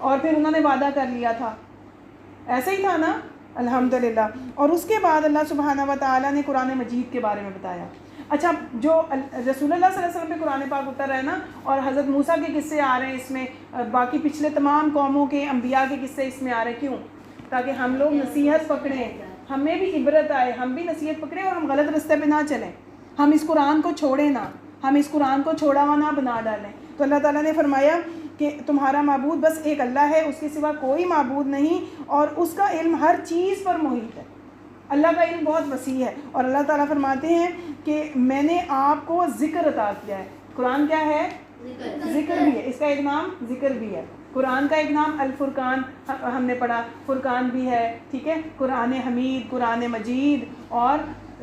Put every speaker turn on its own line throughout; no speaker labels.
اور پھر انہوں نے وعدہ کر لیا تھا، ایسے ہی تھا نا، الحمدللہ۔ اور اس کے بعد اللہ سبحانہ و تعالیٰ نے قرآن مجید کے بارے میں بتایا۔ اچھا، جو رسول اللہ صلی اللہ علیہ وسلم پہ قرآن پاک اتر رہا ہے نا، اور حضرت موسیٰ کے قصے آ رہے ہیں اس میں، باقی پچھلے تمام قوموں کے انبیاء کے قصے اس میں آ رہے ہیں، کیوں؟ تاکہ ہم لوگ نصیحت پکڑیں، ہمیں بھی عبرت آئے، ہم بھی نصیحت پکڑیں اور ہم غلط راستے پہ نہ چلیں، ہم اس قرآن کو چھوڑیں نہ، ہم اس قرآن کو چھوڑا ہوا نہ بنا ڈالیں۔ تو اللہ تعالیٰ نے فرمایا کہ تمہارا معبود بس ایک اللہ ہے، اس کے سوا کوئی معبود نہیں، اور اس کا علم ہر چیز پر محیط ہے۔ اللہ کا علم بہت وسیع ہے، اور اللہ تعالیٰ فرماتے ہیں کہ میں نے آپ کو ذکر عطا کیا ہے۔ قرآن کیا ہے؟ ذکر بھی ہے، اس کا ایک نام ذکر بھی ہے۔ قرآن کا ایک نام الفرقان ہم نے پڑھا، فرقان بھی ہے، ٹھیک ہے، قرآن حمید، قرآن مجید اور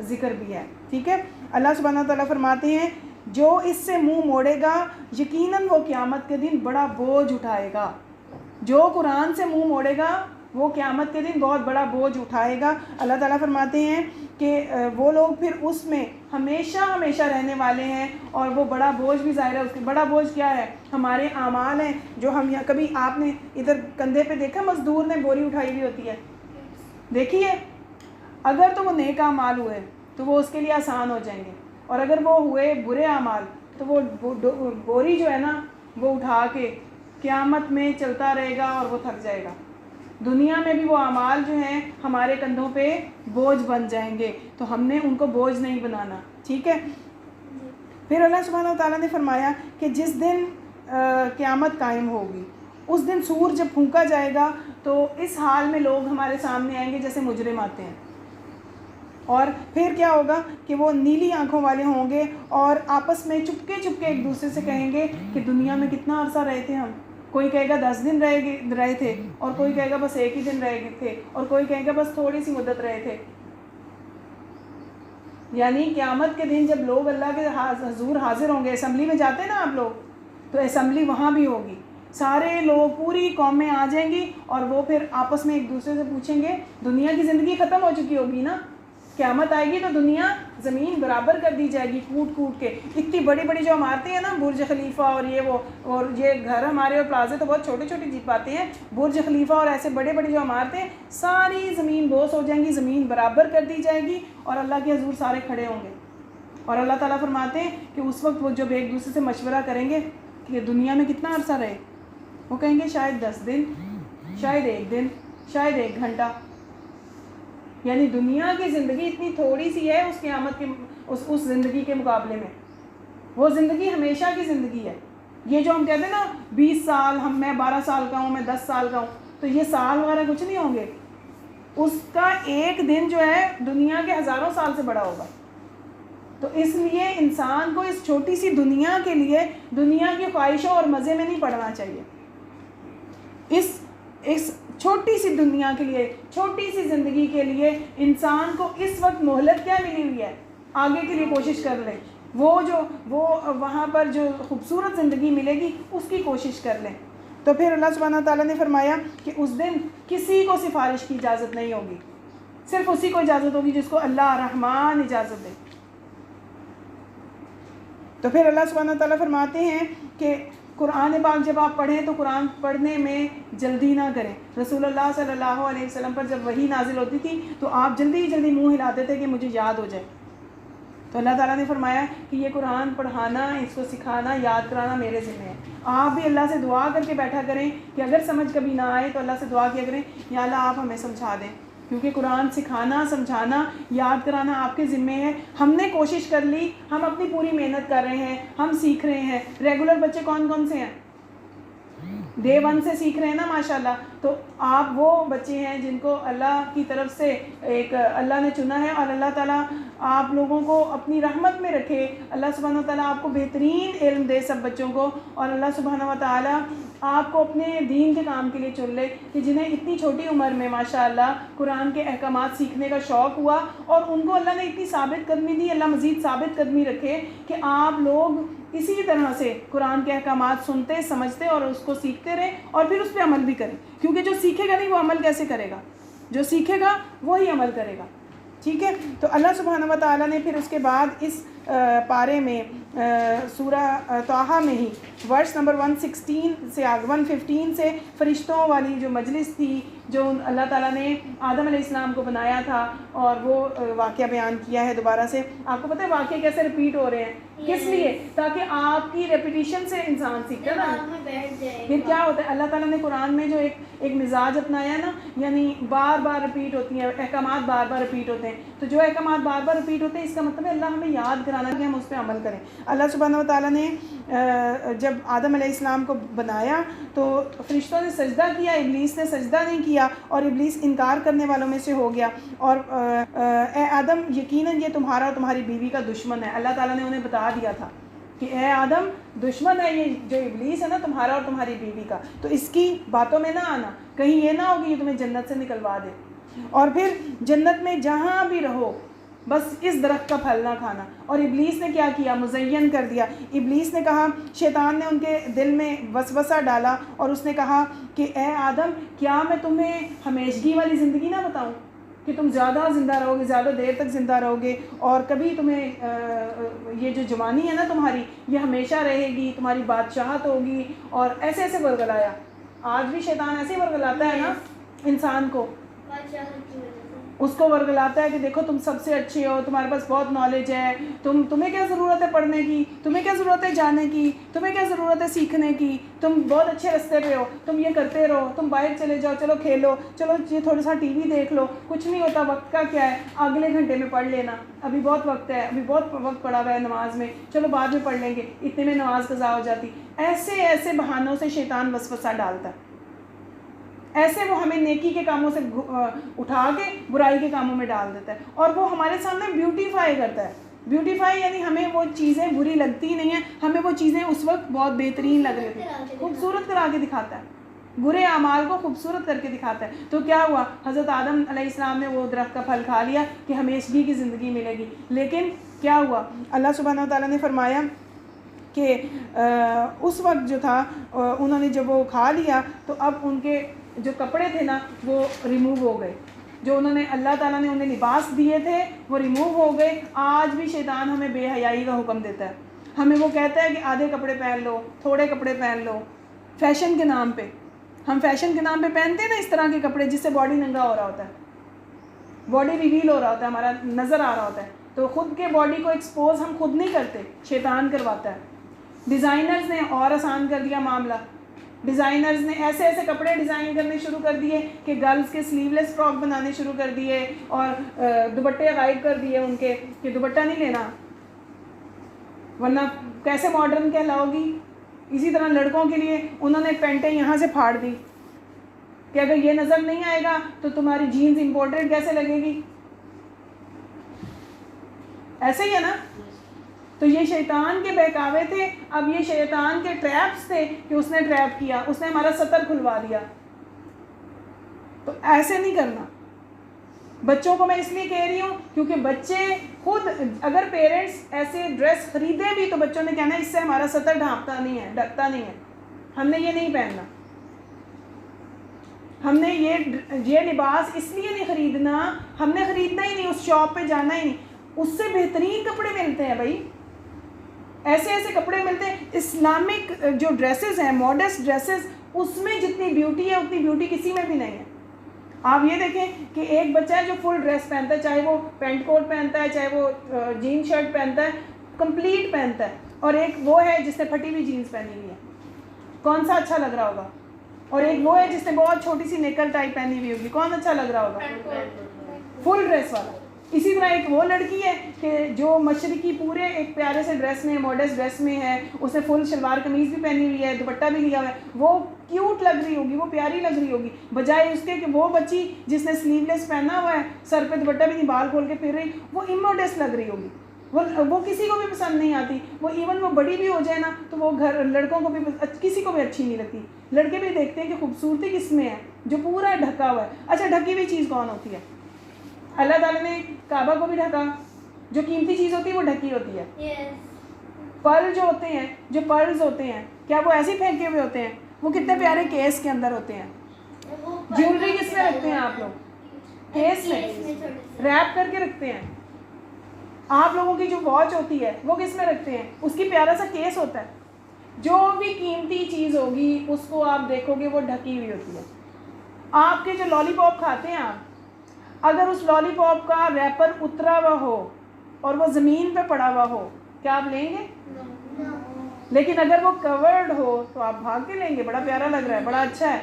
ذکر بھی ہے، ٹھیک ہے۔ اللہ سبحانہ تعالیٰ فرماتے ہیں جو اس سے منہ موڑے گا یقیناً وہ قیامت کے دن بڑا بوجھ اٹھائے گا۔ جو قرآن سے منہ موڑے گا وہ قیامت کے دن بہت بڑا بوجھ اٹھائے گا۔ اللہ تعالیٰ فرماتے ہیں کہ وہ لوگ پھر اس میں ہمیشہ ہمیشہ رہنے والے ہیں، اور وہ بڑا بوجھ بھی ظاہر ہے، اس کے بڑا بوجھ کیا ہے؟ ہمارے اعمال ہیں جو ہم یہاں، کبھی آپ نے ادھر کندھے پہ دیکھا مزدور نے بوری اٹھائی ہوئی ہوتی ہے؟ دیکھیے، اگر تو وہ نیک اعمال ہوئے تو وہ اس کے لیے آسان ہو جائیں گے، اور اگر وہ ہوئے برے اعمال تو وہ بوری جو ہے نا وہ اٹھا کے قیامت میں چلتا رہے گا اور وہ تھک جائے گا۔ دنیا میں بھی وہ اعمال جو ہیں ہمارے کندھوں پہ بوجھ بن جائیں گے، تو ہم نے ان کو بوجھ نہیں بنانا، ٹھیک ہے۔ پھر اللہ سبحانہ وتعالیٰ نے فرمایا کہ جس دن قیامت قائم ہوگی، اس دن سور جب پھونکا جائے گا تو اس حال میں لوگ ہمارے سامنے آئیں گے جیسے مجرم آتے ہیں، اور پھر کیا ہوگا کہ وہ نیلی آنکھوں والے ہوں گے اور آپس میں چپکے چپکے ایک دوسرے سے کہیں گے کہ دنیا میں کتنا عرصہ رہے تھے ہم۔ کوئی کہے گا 10 دن رہے تھے، اور کوئی کہے گا بس ایک ہی دن رہے تھے، اور کوئی کہے گا بس تھوڑی سی مدت رہے تھے۔ یعنی قیامت کے دن جب لوگ اللہ کے حضور حاضر ہوں گے، اسمبلی میں جاتے ہیں نا آپ لوگ، تو اسمبلی وہاں بھی ہوگی، سارے لوگ پوری قومیں آ جائیں گی، اور وہ پھر آپس میں ایک دوسرے سے پوچھیں گے، دنیا کی زندگی ختم ہو چکی ہوگی نا، قیامت آئے گی تو دنیا زمین برابر کر دی جائے گی کوٹ کوٹ کے۔ اتنی بڑی بڑی جو عمارتیں ہیں نا، برج خلیفہ اور یہ وہ، اور یہ گھر ہمارے اور پلازے تو بہت چھوٹے چھوٹے جیت پاتے ہیں، برج خلیفہ اور ایسے بڑے بڑے جو عمارتیں، ساری زمین بوس ہو جائیں گی، زمین برابر کر دی جائے گی، اور اللہ کے حضور سارے کھڑے ہوں گے۔ اور اللہ تعالیٰ فرماتے ہیں کہ اس وقت وہ جب ایک دوسرے سے مشورہ کریں گے کہ دنیا میں کتنا عرصہ رہے، وہ کہیں گے شاید 10 دن، شاید 1 دن، شاید 1 گھنٹہ۔ یعنی دنیا کی زندگی اتنی تھوڑی سی ہے اس قیامت کے اس زندگی کے مقابلے میں، وہ زندگی ہمیشہ کی زندگی ہے۔ یہ جو ہم کہتے ہیں نا 20 سال، میں 12 سال کا ہوں، میں 10 سال کا ہوں، تو یہ سال وغیرہ کچھ نہیں ہوں گے، اس کا ایک دن جو ہے دنیا کے ہزاروں سال سے بڑا ہوگا۔ تو اس لیے انسان کو اس چھوٹی سی دنیا کے لیے دنیا کی خواہشوں اور مزے میں نہیں پڑنا چاہیے۔ اس چھوٹی سی دنیا کے لیے، چھوٹی سی زندگی کے لیے انسان کو اس وقت مہلت کیا ملی ہوئی ہے، آگے کے لیے کوشش کر لیں، وہ وہاں پر جو خوبصورت زندگی ملے گی اس کی کوشش کر لیں۔ تو پھر اللہ سبحانہ تعالیٰ نے فرمایا کہ اس دن کسی کو سفارش کی اجازت نہیں ہوگی، صرف اسی کو اجازت ہوگی جس کو اللہ رحمان اجازت دے۔ تو پھر اللہ سبحانہ تعالیٰ فرماتے ہیں کہ قرآن پاک جب آپ پڑھیں تو قرآن پڑھنے میں جلدی نہ کریں۔ رسول اللہ صلی اللہ علیہ وسلم پر جب وحی نازل ہوتی تھی تو آپ جلدی جلدی منہ ہلاتے تھے کہ مجھے یاد ہو جائے۔ تو اللہ تعالیٰ نے فرمایا کہ یہ قرآن پڑھانا، اس کو سکھانا، یاد کرانا میرے ذمہ ہے۔ آپ بھی اللہ سے دعا کر کے بیٹھا کریں کہ اگر سمجھ کبھی نہ آئے تو اللہ سے دعا کیا کریں، یا اللہ آپ ہمیں سمجھا دیں، کیونکہ قرآن سکھانا، سمجھانا، یاد کرانا آپ کے ذمے ہے۔ ہم نے کوشش کر لی، ہم اپنی پوری محنت کر رہے ہیں، ہم سیکھ رہے ہیں۔ ریگولر بچے کون کون سے ہیں؟ Day 1 سے سیکھ رہے ہیں نا ماشاءاللہ۔ تو آپ وہ بچے ہیں جن کو اللہ کی طرف سے ایک اللہ نے چنا ہے، اور اللہ تعالیٰ آپ لوگوں کو اپنی رحمت میں رکھے۔ اللہ سبحانہ وتعالیٰ آپ کو بہترین علم دے سب بچوں کو، اور اللہ سبحانہ وتعالیٰ آپ کو اپنے دین کے کام کے لیے چن لے کہ جنہیں اتنی چھوٹی عمر میں ماشاءاللہ قرآن کے احکامات سیکھنے کا شوق ہوا، اور ان کو اللہ نے اتنی ثابت قدمی دی۔ اللہ مزید ثابت قدمی رکھے کہ آپ لوگ اسی طرح سے قرآن کے احکامات سنتے، سمجھتے اور اس کو سیکھتے رہیں، اور پھر اس پہ عمل بھی کریں، کیونکہ جو سیکھے گا نہیں وہ عمل کیسے کرے گا؟ جو سیکھے گا وہی عمل کرے گا، ٹھیک ہے۔ تو اللہ سبحانہ وتعالیٰ نے پھر اس کے بعد اس پارے میں سورہ طٰہٰ میں ہی ورس نمبر 116 سے 115 سے فرشتوں والی جو مجلس تھی جو اللہ تعالیٰ نے آدم علیہ السلام کو بنایا تھا، اور وہ واقعہ بیان کیا ہے دوبارہ سے. آپ کو پتہ ہے واقعے کیسے رپیٹ ہو رہے ہیں؟ کس لیے؟ تاکہ آپ کی ریپیٹیشن سے انسان سیکھتا ہے نا. پھر کیا ہوتا ہے، اللہ تعالیٰ نے قرآن میں جو ایک مزاج اپنایا ہے نا، یعنی بار بار رپیٹ ہوتی ہیں، احکامات بار بار رپیٹ ہوتے ہیں. تو جو احکامات بار بار رپیٹ ہوتے ہیں اس کا مطلب ہے اللہ ہمیں یاد کرانا کہ ہم اس پہ عمل کریں. اللہ سبحانہ و تعالیٰ نے جب آدم علیہ السلام کو بنایا تو فرشتوں نے سجدہ کیا، ابلیس نے سجدہ نہیں کیا، اور ابلیس انکار کرنے والوں میں سے ہو گیا. اور اے آدم یقیناً یہ تمہارا اور تمہاری بیوی کا دشمن ہے. اللہ تعالیٰ نے انہیں بتا دیا تھا کہ اے آدم دشمن ہے یہ جو ابلیس ہے نا تمہارا اور تمہاری بیوی کا، تو اس کی باتوں میں نہ آنا، کہیں یہ نہ ہو کہ یہ تمہیں جنت سے نکلوا دے. اور پھر جنت میں جہاں بھی رہو بس اس درخت کا پھل نہ کھانا. اور ابلیس نے کیا کیا؟ مزین کر دیا. ابلیس نے کہا، شیطان نے ان کے دل میں وسوسہ ڈالا اور اس نے کہا کہ اے آدم کیا میں تمہیں ہمیشگی والی زندگی نہ بتاؤں کہ تم زیادہ زندہ رہو گے، زیادہ دیر تک زندہ رہو گے، اور کبھی تمہیں یہ جو جوانی ہے نا تمہاری یہ ہمیشہ رہے گی، تمہاری بادشاہت ہوگی. اور ایسے ایسے ورگلایا. آج بھی شیطان ایسے ہی ورگلاتا ہے نا انسان کو، اس کو ورگلاتا ہے کہ دیکھو تم سب سے اچھے ہو، تمہارے پاس بہت نالج ہے، تمہیں کیا ضرورت ہے پڑھنے کی، تمہیں کیا ضرورت ہے جانے کی، تمہیں کیا ضرورت ہے سیکھنے کی، تم بہت اچھے راستے پہ ہو، تم یہ کرتے رہو، تم باہر چلے جاؤ، چلو کھیلو، چلو یہ تھوڑا سا ٹی وی دیکھ لو، کچھ نہیں ہوتا، وقت کا کیا ہے، اگلے گھنٹے میں پڑھ لینا، ابھی بہت وقت ہے، ابھی بہت وقت پڑا ہوا ہے نماز میں، چلو بعد میں پڑھ لیں گے، اتنے میں نماز قضا ہو جاتی. ایسے ایسے بہانوں سے شیطان وسوسہ ڈالتا ہے. ایسے وہ ہمیں نیکی کے کاموں سے اٹھا کے برائی کے کاموں میں ڈال دیتا ہے، اور وہ ہمارے سامنے بیوٹیفائی کرتا ہے. بیوٹیفائی یعنی ہمیں وہ چیزیں بری لگتی نہیں ہیں، ہمیں وہ چیزیں اس وقت بہت بہترین لگ رہی تھیں، خوبصورت کرا کے دکھاتا ہے، برے اعمال کو خوبصورت کر کے دکھاتا ہے. تو کیا ہوا، حضرت آدم علیہ السلام نے وہ درخت کا پھل کھا لیا کہ ہمیشگی کی زندگی ملے گی. لیکن کیا ہوا، اللہ سبحانہ و تعالیٰ نے فرمایا کہ اس وقت جو تھا انہوں نے جب وہ کھا لیا تو اب ان کے جو کپڑے تھے نا وہ ریموو ہو گئے، جو انہوں نے اللہ تعالیٰ نے انہیں لباس دیے تھے وہ ریموو ہو گئے. آج بھی شیطان ہمیں بے حیائی کا حکم دیتا ہے، ہمیں وہ کہتا ہے کہ آدھے کپڑے پہن لو، تھوڑے کپڑے پہن لو، فیشن کے نام پہ. ہم فیشن کے نام پہ پہنتے ہیں نا اس طرح کے کپڑے جس سے باڈی ننگا ہو رہا ہوتا ہے، باڈی ریویل ہو رہا ہوتا ہے، ہمارا نظر آ رہا ہوتا ہے. تو خود کے باڈی کو ایکسپوز ہم خود نہیں کرتے، شیطان کرواتا ہے. ڈیزائنرز نے اور آسان کر دیا معاملہ. ڈیزائنرز نے ایسے ایسے کپڑے ڈیزائن کرنے شروع کر دیے کہ گرلز کے سلیو لیس فراک بنانے شروع کر دیے، اور دوپٹے غائب کر دیے ان کے کہ دوپٹہ نہیں لینا ورنہ کیسے ماڈرن کہلاؤ گی. اسی طرح لڑکوں کے لیے انہوں نے پینٹیں یہاں سے پھاڑ دی کہ اگر یہ نظر نہیں آئے گا تو تمہاری جینز امپورٹڈ کیسے لگے گی. ایسے ہی ہے نا. تو یہ شیطان کے بہکاوے تھے. اب یہ شیطان کے ٹریپس تھے کہ اس نے ٹریپ کیا، اس نے ہمارا سطر کھلوا دیا. تو ایسے نہیں کرنا. بچوں کو میں اس لیے کہہ رہی ہوں کیونکہ بچے خود اگر پیرنٹس ایسے ڈریس خریدیں بھی تو بچوں نے کہنا ہے اس سے ہمارا سطر ڈھانپتا نہیں ہے، ڈھکتا نہیں ہے، ہم نے یہ نہیں پہننا. ہم نے یہ لباس اس لیے نہیں خریدنا، ہم نے خریدنا ہی نہیں، اس شاپ پہ جانا ہی نہیں. اس سے بہترین کپڑے ملتے ہیں بھائی، ایسے ایسے کپڑے ملتے ہیں. اسلامک جو ڈریسز ہیں، ماڈسٹ ڈریسز، اس میں جتنی بیوٹی ہے اتنی بیوٹی کسی میں بھی نہیں ہے. آپ یہ دیکھیں کہ ایک بچہ ہے جو فل ڈریس پہنتا ہے، چاہے وہ پینٹ کوٹ پہنتا ہے، چاہے وہ جین شرٹ پہنتا ہے، کمپلیٹ پہنتا ہے، اور ایک وہ ہے جس نے پھٹی ہوئی جینس پہنی ہوئی ہے. کون سا اچھا لگ رہا ہوگا؟ اور ایک وہ ہے جس نے بہت چھوٹی سی نیکر ٹائپ پہنی ہوئی ہوگی، کون اچھا لگ رہا ہوگا؟ فل ڈریس والا. اسی طرح ایک وہ لڑکی ہے کہ جو مشرقی پورے ایک پیارے سے ڈریس میں، ماڈسٹ ڈریس میں ہے، اس نے فل شلوار قمیض بھی پہنی ہوئی ہے، دوپٹہ بھی لیا ہوا ہے، وہ کیوٹ لگ رہی ہوگی، وہ پیاری لگ رہی ہوگی، بجائے اس کے کہ وہ بچی جس نے سلیو لیس پہنا ہوا ہے، سر پہ دوپٹہ بھی نہیں، بال کھول کے پھر رہی، وہ اموڈسٹ لگ رہی ہوگی. وہ کسی کو بھی پسند نہیں آتی. وہ ایون وہ بڑی بھی ہو جائے نا تو وہ گھر لڑکوں کو بھی کسی کو بھی اچھی نہیں لگتی. لڑکے بھی دیکھتے ہیں کہ خوبصورتی کس میں ہے، جو پورا ڈھکا ہوا ہے. اچھا ڈھکی ہوئی چیز کون ہوتی ہے؟ اللہ تعالیٰ نے کعبہ کو بھی ڈھکا. جو قیمتی چیز ہوتی ہے وہ ڈھکی ہوتی ہے. پرل جو ہوتے ہیں، جو پرلز ہوتے ہیں، کیا وہ ایسے پھینکے ہوئے ہوتے ہیں؟ وہ کتنے پیارے کیس کے اندر ہوتے ہیں. جیولری کس میں رکھتے ہیں آپ لوگ؟ کیس میں ریپ کر کے رکھتے ہیں. آپ لوگوں کی جو واچ ہوتی ہے وہ کس میں رکھتے ہیں؟ اس کی پیارا سا کیس ہوتا ہے. جو بھی قیمتی چیز ہوگی اس کو آپ دیکھو گے وہ ڈھکی ہوئی ہوتی ہے. آپ کے جو لالی پاپ کھاتے ہیں آپ، اگر اس لالی پاپ کا ریپر اترا ہوا ہو اور وہ زمین پہ پڑا ہوا ہو، کیا آپ لیں گے؟ لیکن اگر وہ کورڈ ہو تو آپ بھاگ کے لیں گے، بڑا پیارا لگ رہا ہے، بڑا اچھا ہے.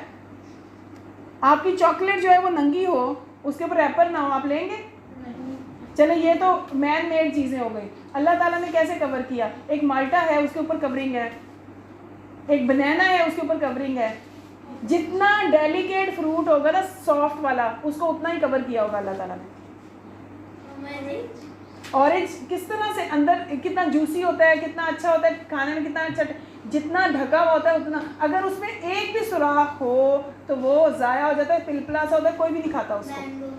آپ کی چاکلیٹ جو ہے وہ ننگی ہو، اس کے اوپر ریپر نہ ہو، آپ لیں گے؟ چلے یہ تو مین میڈ چیزیں ہو گئی. اللہ تعالیٰ نے کیسے کور کیا؟ ایک مالٹا ہے اس کے اوپر کورنگ ہے، ایک بنانا ہے اس کے اوپر کورنگ ہے. جتنا ڈیلیکیٹ فروٹ ہوگا نا سافٹ والا، اس کو اتنا ہی کور کیا ہوگا اللہ تعالیٰ نے. اورنج کس طرح سے اندر کتنا جوسی ہوتا ہے، کتنا اچھا ہوتا ہے کھانے میں، کتنا اچھا، جتنا ڈھکا ہوا ہوتا ہے اتنا، اگر اس میں ایک بھی سوراخ ہو تو وہ ضائع ہو جاتا ہے، پلپلا سا ہوتا ہے، کوئی بھی نہیں کھاتا اس کو.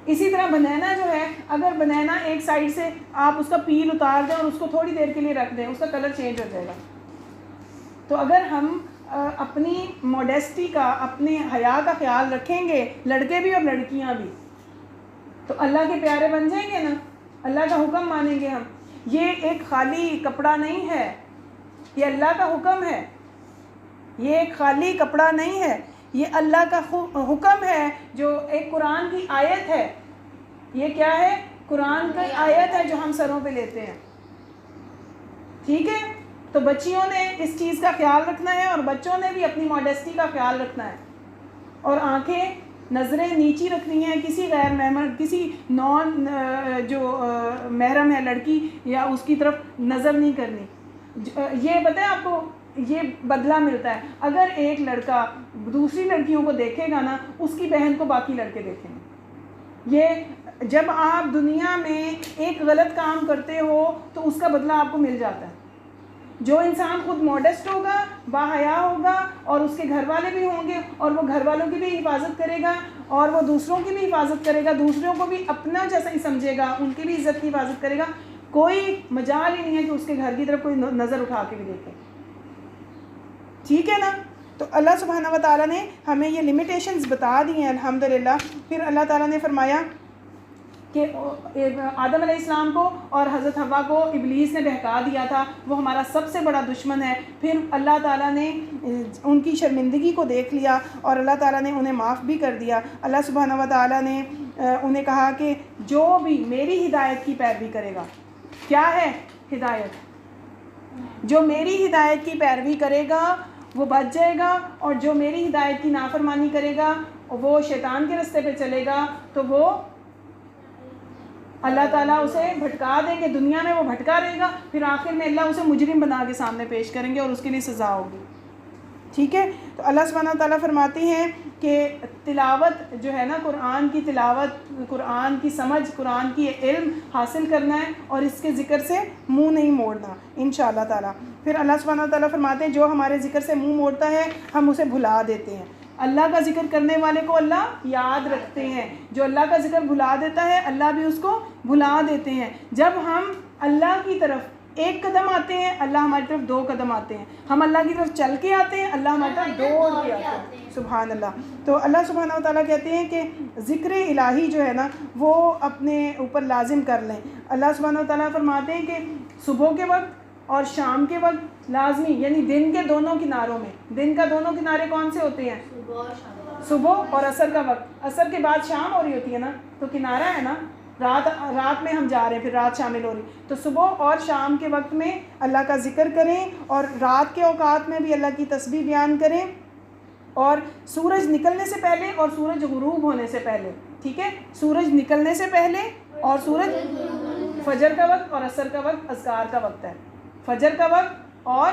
اسی طرح بنانا جو ہے، اگر بنانا ایک سائڈ سے آپ اس کا پیل اتار دیں اور اس کو تھوڑی دیر کے لیے رکھ دیں، اس کا کلر چینج ہو جائے گا. تو اگر ہم اپنی موڈیسٹی کا، اپنے حیا کا خیال رکھیں گے، لڑکے بھی اور لڑکیاں بھی، تو اللہ کے پیارے بن جائیں گے نا، اللہ کا حکم مانیں گے ہم. یہ ایک خالی کپڑا نہیں ہے، یہ اللہ کا حکم ہے. یہ ایک خالی کپڑا نہیں ہے، یہ اللہ کا حکم ہے، جو ایک قرآن کی آیت ہے. یہ کیا ہے؟ قرآن کی آیت ہے جو ہم سروں پہ لیتے ہیں. ٹھیک ہے؟ تو بچیوں نے اس چیز کا خیال رکھنا ہے، اور بچوں نے بھی اپنی موڈیسٹی کا خیال رکھنا ہے، اور آنکھیں، نظریں نیچی رکھنی ہیں. کسی غیر محرم، کسی نان جو محرم ہے لڑکی یا اس کی طرف نظر نہیں کرنی. یہ پتہ ہے آپ کو، یہ بدلہ ملتا ہے. اگر ایک لڑکا دوسری لڑکیوں کو دیکھے گا نا، اس کی بہن کو باقی لڑکے دیکھیں گے. یہ جب آپ دنیا میں ایک غلط کام کرتے ہو تو اس کا بدلہ آپ کو مل جاتا ہے. جو انسان خود موڈسٹ ہوگا، باحیا ہوگا، اور اس کے گھر والے بھی ہوں گے، اور وہ گھر والوں کی بھی حفاظت کرے گا، اور وہ دوسروں کی بھی حفاظت کرے گا، دوسروں کو بھی اپنا جیسا ہی سمجھے گا، ان کی بھی عزت کی حفاظت کرے گا. کوئی مجال ہی نہیں ہے کہ اس کے گھر کی طرف کوئی نظر اٹھا کے بھی دیکھے. ٹھیک ہے نا؟ تو اللہ سبحانہ و تعالیٰ نے ہمیں یہ لمیٹیشنز بتا دی ہیں الحمدللہ. پھر اللہ تعالیٰ نے فرمایا کہ آدم علیہ السلام کو اور حضرت حوا کو ابلیس نے بہکا دیا تھا، وہ ہمارا سب سے بڑا دشمن ہے. پھر اللہ تعالیٰ نے ان کی شرمندگی کو دیکھ لیا اور اللہ تعالیٰ نے انہیں معاف بھی کر دیا. اللہ سبحانہ و تعالیٰ نے انہیں کہا کہ جو بھی میری ہدایت کی پیروی کرے گا، کیا ہے ہدایت؟ جو میری ہدایت کی پیروی کرے گا وہ بچ جائے گا، اور جو میری ہدایت کی نافرمانی کرے گا، وہ شیطان کے رستے پہ چلے گا، تو وہ اللہ تعالیٰ اسے بھٹکا دیں گے. دنیا میں وہ بھٹکا رہے گا، پھر آخر میں اللہ اسے مجرم بنا کے سامنے پیش کریں گے اور اس کے لیے سزا ہوگی. ٹھیک ہے؟ تو اللہ سبحانہ و تعالیٰ فرماتے ہیں کہ تلاوت جو ہے نا، قرآن کی تلاوت، قرآن کی سمجھ، قرآن کی علم حاصل کرنا ہے، اور اس کے ذکر سے منہ نہیں موڑنا انشاءاللہ تعالیٰ. پھر اللہ سبحانہ و تعالیٰ فرماتے ہیں جو ہمارے ذکر سے منہ موڑتا ہے ہم اسے بھلا دیتے ہیں. اللہ کا ذکر کرنے والے کو اللہ یاد رکھتے ہیں، جو اللہ کا ذکر بھلا دیتا ہے اللہ بھی اس کو بھلا دیتے ہیں. جب ہم اللہ کی طرف ایک قدم آتے ہیں اللہ ہماری طرف دو قدم آتے ہیں، ہم اللہ کی طرف چل کے آتے ہیں اللہ ہماری طرف دوڑ کے آتے ہیں. سبحان اللہ. تو اللہ سبحانہ و تعالیٰ کہتے ہیں کہ ذکر الہی جو ہے نا وہ اپنے اوپر لازم کر لیں. اللہ سبحانہ و تعالیٰ فرماتے ہیں کہ صبح کے وقت اور شام کے وقت لازمی، یعنی دن کے دونوں کناروں میں، دن کا دونوں کنارے کون سے ہوتے ہیں؟ صبح اور عصر کا وقت. عصر کے بعد شام ہو رہی ہوتی ہے نا، تو کنارہ ہے نا، رات میں ہم جا رہے ہیں، پھر رات شامل ہو رہی. تو صبح اور شام کے وقت میں اللہ کا ذکر کریں، اور رات کے اوقات میں بھی اللہ کی تسبیح بیان کریں، اور سورج نکلنے سے پہلے اور سورج غروب ہونے سے پہلے. ٹھیک ہے؟ سورج نکلنے سے پہلے اور سورج، فجر کا وقت اور عصر کا وقت اذکار کا وقت ہے. فجر کا وقت اور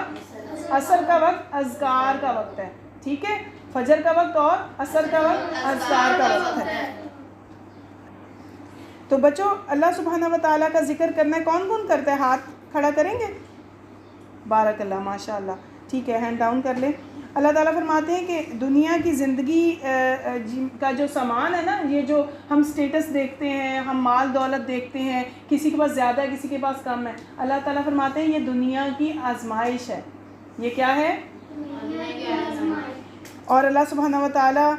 عصر کا وقت اذکار کا وقت ہے. ٹھیک ہے؟ فجر کا وقت اور عصر کا وقت اذکار کا وقت ہے. تو بچوں اللہ سبحانہ و تعالیٰ کا ذکر کرنا ہے. کون کون کرتا ہے؟ ہاتھ کھڑا کریں گے؟ بارک اللہ، ماشاء اللہ. ٹھیک ہے، ہینڈ ڈاؤن کر لیں. اللہ تعالیٰ فرماتے ہیں کہ دنیا کی زندگی کا جو سامان ہے نا، یہ جو ہم سٹیٹس دیکھتے ہیں، ہم مال دولت دیکھتے ہیں، کسی کے پاس زیادہ ہے کسی کے پاس کم ہے، اللہ تعالیٰ فرماتے ہیں یہ دنیا کی آزمائش ہے. یہ کیا ہے؟ اور اللہ سبحانہ و تعالیٰ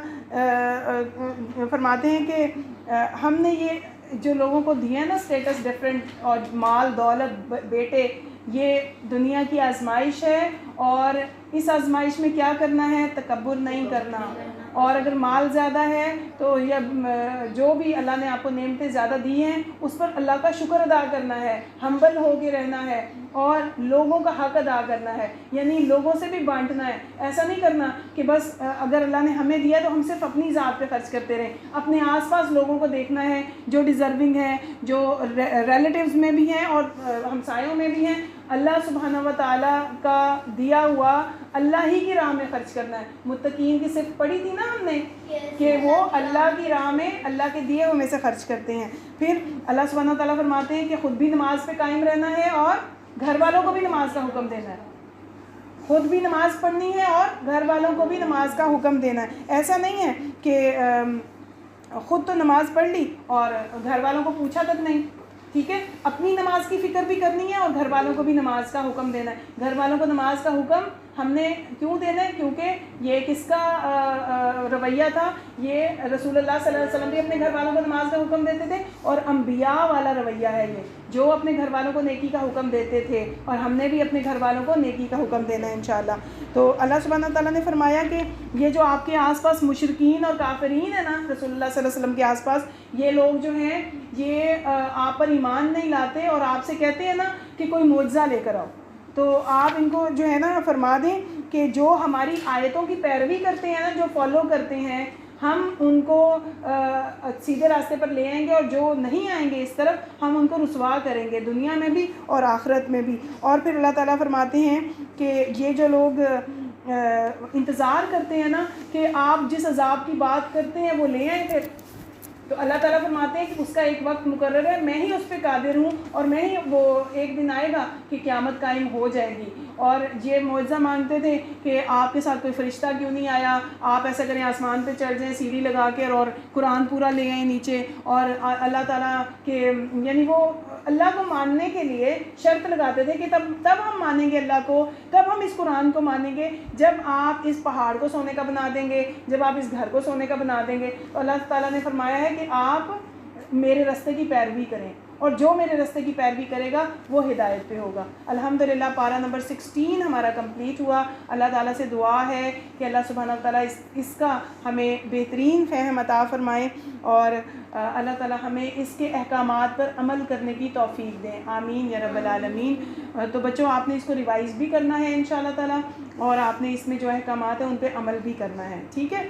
فرماتے ہیں کہ ہم نے یہ جو لوگوں کو دیے ہیں نا سٹیٹس ڈفرینٹ، اور مال دولت، بیٹے، یہ دنیا کی آزمائش ہے، اور اس آزمائش میں کیا کرنا ہے؟ تکبر نہیں کرنا، اور اگر مال زیادہ ہے تو یا جو بھی اللہ نے آپ کو نعمتیں زیادہ دی ہیں اس پر اللہ کا شکر ادا کرنا ہے، ہمبل ہو کے رہنا ہے، اور لوگوں کا حق ادا کرنا ہے، یعنی لوگوں سے بھی بانٹنا ہے۔ ایسا نہیں کرنا کہ بس اگر اللہ نے ہمیں دیا تو ہم صرف اپنی ذات پہ خرچ کرتے رہیں، اپنے آس پاس لوگوں کو دیکھنا ہے جو ڈیزرونگ ہیں، جو ریلیٹیوز میں بھی ہیں اور ہمسایوں میں بھی ہیں۔ اللہ سبحانہ و تعالیٰ کا دیا ہوا اللہ ہی کی راہ میں خرچ کرنا ہے۔ متقین کی صرف پڑھی تھی نا ہم نے کہ وہ اللہ کی راہ میں اللہ کے دیے ہوئے میں سے خرچ کرتے ہیں۔ پھر اللہ سبحانہ و تعالیٰ فرماتے ہیں کہ خود بھی نماز پہ قائم رہنا ہے اور گھر والوں کو بھی نماز کا حکم دینا ہے، خود بھی نماز پڑھنی ہے اور گھر والوں کو بھی نماز کا حکم دینا ہے۔ ایسا نہیں ہے کہ خود تو نماز پڑھ لی اور گھر والوں کو پوچھا تک نہیں، ٹھیک ہے، اپنی نماز کی فکر بھی کرنی ہے اور گھر والوں کو بھی نماز کا حکم دینا ہے۔ گھر والوں کو نماز کا حکم ہم نے کیوں دینا ہے؟ کیونکہ یہ کس کا رویہ تھا؟ یہ رسول اللہ صلی اللہ علیہ وسلم بھی اپنے گھر والوں کو نماز کا حکم دیتے تھے، اور انبیاء والا رویہ ہے یہ، جو اپنے گھر والوں کو نیکی کا حکم دیتے تھے، اور ہم نے بھی اپنے گھر والوں کو نیکی کا حکم دینا ہے انشاءاللہ۔ تو اللہ سبحانہ تعالیٰ نے فرمایا کہ یہ جو آپ کے آس پاس مشرکین اور کافرین ہیں نا رسول اللہ صلی اللہ علیہ وسلم کے آس پاس، یہ لوگ جو ہیں یہ آپ پر ایمان نہیں لاتے اور آپ سے کہتے ہیں نا کہ کوئی معجزہ لے کر آؤ، تو آپ ان کو جو ہے نا فرما دیں کہ جو ہماری آیتوں کی پیروی کرتے ہیں نا، جو فالو کرتے ہیں، ہم ان کو سیدھے راستے پر لے آئیں گے، اور جو نہیں آئیں گے اس طرف ہم ان کو رسوا کریں گے دنیا میں بھی اور آخرت میں بھی۔ اور پھر اللہ تعالیٰ فرماتے ہیں کہ یہ جو لوگ انتظار کرتے ہیں نا کہ آپ جس عذاب کی بات کرتے ہیں وہ لے آئیں، پھر تو اللہ تعالیٰ فرماتے ہیں کہ اس کا ایک وقت مقرر ہے، میں ہی اس پہ قادر ہوں، اور میں ہی وہ ایک دن آئے گا کہ قیامت قائم ہو جائے گی۔ اور یہ معجزہ مانگتے تھے کہ آپ کے ساتھ کوئی فرشتہ کیوں نہیں آیا، آپ ایسا کریں آسمان پہ چڑھ جائیں سیڑھی لگا کے اور قرآن پورا لے آئیں نیچے، اور اللہ تعالیٰ کے یعنی وہ اللہ کو ماننے کے لیے شرط لگاتے تھے کہ تب ہم مانیں گے اللہ کو، تب ہم اس قرآن کو مانیں گے جب آپ اس پہاڑ کو سونے کا بنا دیں گے، جب آپ اس گھر کو سونے کا بنا دیں گے۔ تو اللہ تعالیٰ نے فرمایا ہے کہ آپ میرے راستے کی پیروی کریں، اور جو میرے راستے کی پیروی کرے گا وہ ہدایت پہ ہوگا۔ الحمدللہ پارہ نمبر 16 ہمارا کمپلیٹ ہوا۔ اللہ تعالیٰ سے دعا ہے کہ اللہ سبحانہ تعالیٰ اس کا ہمیں بہترین فہم عطا فرمائے، اور اللہ تعالیٰ ہمیں اس کے احکامات پر عمل کرنے کی توفیق دیں، آمین یا رب العالمین۔ تو بچوں آپ نے اس کو ریوائز بھی کرنا ہے انشاءاللہ تعالیٰ، اور آپ نے اس میں جو احکامات ہیں ان پہ عمل بھی کرنا ہے، ٹھیک ہے۔